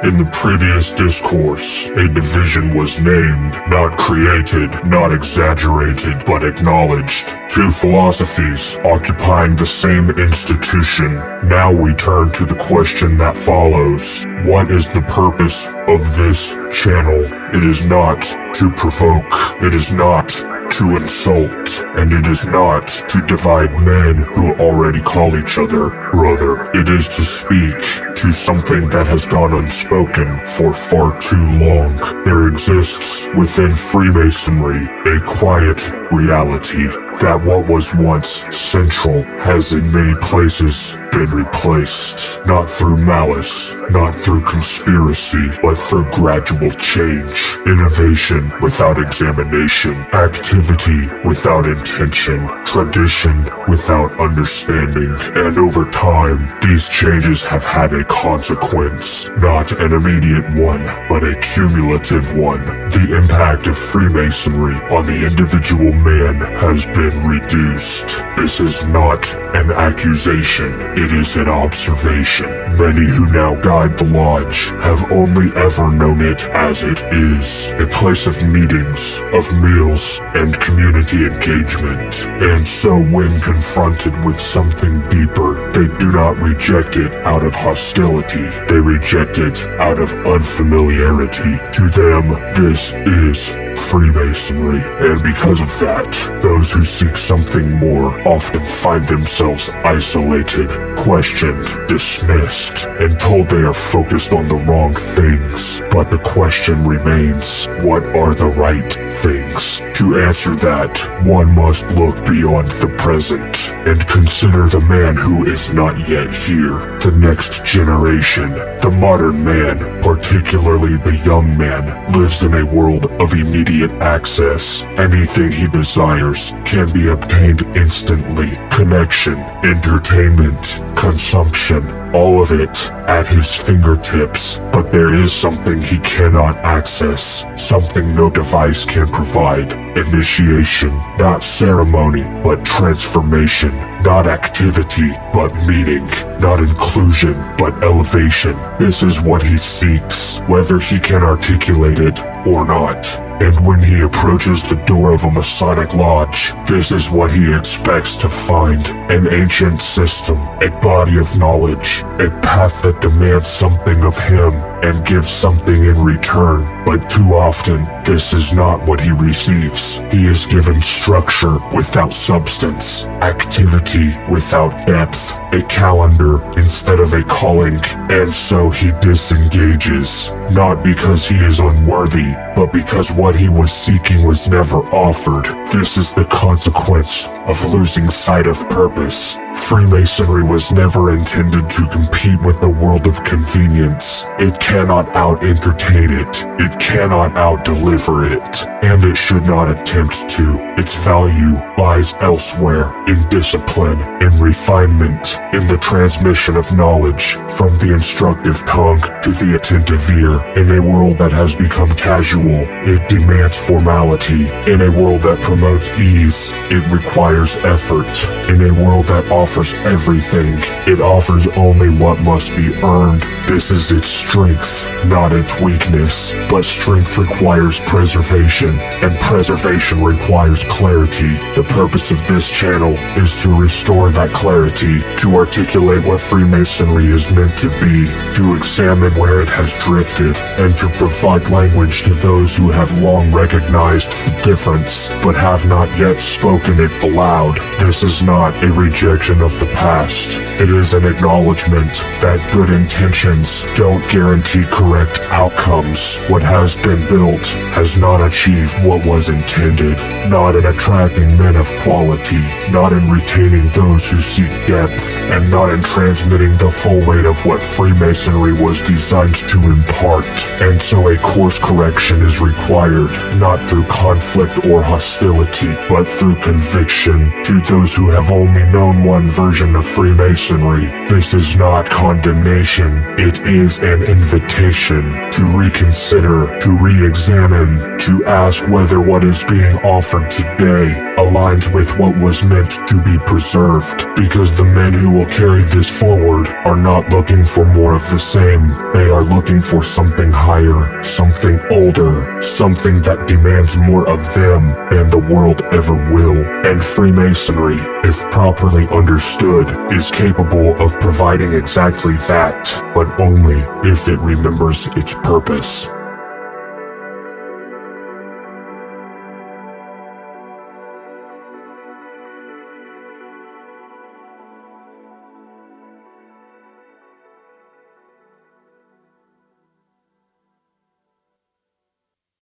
In the previous discourse, a division was named, not created, not exaggerated, but acknowledged. Two philosophies occupying the same institution. Now we turn to the question that follows. What is the purpose of this channel? It is not to provoke. It is not to insult, and it is not to divide men who already call each other brother. It is to speak to something that has gone unspoken for far too long. There exists within Freemasonry a quiet reality that what was once central has in many places been replaced, not through malice, not through conspiracy, but through gradual change, innovation without examination, activity without intention, tradition without understanding, and over time, these changes have had a consequence, not an immediate one, but a cumulative one. The impact of Freemasonry on the individual man has been reduced. This is not an accusation, it is an observation. Many who now guide the lodge have only ever known it as it is, a place of meetings, of meals, and community engagement. And so when confronted with something deeper, they do not reject it out of hostility, they reject it out of unfamiliarity. To them, this is Freemasonry, and because of that, those who seek something more often find themselves isolated, questioned, dismissed, and told they are focused on the wrong things. But the question remains, what are the right things? To answer that, one must look beyond the present and consider the man who is not yet here, the next generation. The modern man, particularly the young man, lives in a world of immediate access. Anything he desires can be obtained instantly. Connection, entertainment, consumption, all of it at his fingertips. But there is something he cannot access, something no device can provide. Initiation, not ceremony, but transformation. Not activity, but meaning. Not inclusion, but elevation. This is what he seeks, whether he can articulate it or not. And when he approaches the door of a Masonic lodge, this is what he expects to find. An ancient system, a body of knowledge, a path that demands something of him and gives something in return. But too often, this is not what he receives. He is given structure without substance, activity without depth, a calendar instead of a calling, and so he disengages. Not because he is unworthy, but because what he was seeking was never offered. This is the consequence of losing sight of purpose. Freemasonry was never intended to compete with the world of convenience. It cannot out-entertain it. It cannot out-deliver it. And it should not attempt to. Its value lies elsewhere, in discipline, in refinement, in the transmission of knowledge from the instructive tongue to the attentive ear. In a world that has become casual, it demands formality. In a world that promotes ease, it requires effort. In a world that offers everything, it offers only what must be earned. This is its strength, not its weakness. But strength requires preservation, and preservation requires clarity. The purpose of this channel is to restore that clarity, to articulate what Freemasonry is meant to be, to examine where it has drifted, and to provide language to those who have long recognized the difference, but have not yet spoken it aloud. This is not a rejection of the past. It is an acknowledgement that good intentions don't guarantee correct outcomes. What has been built has not achieved what was intended, not in attracting men of quality, not in retaining those who seek depth, and not in transmitting the full weight of what Freemasonry was designed to impart. And so a course correction is required, not through conflict or hostility, but through conviction. To those who have only known one version of Freemasonry, this is not condemnation, it is an invitation to reconsider, to re-examine, to ask whether what is being offered today aligned with what was meant to be preserved, because the men who will carry this forward are not looking for more of the same. They are looking for something higher, something older, something that demands more of them than the world ever will. And Freemasonry, if properly understood, is capable of providing exactly that, but only if it remembers its purpose.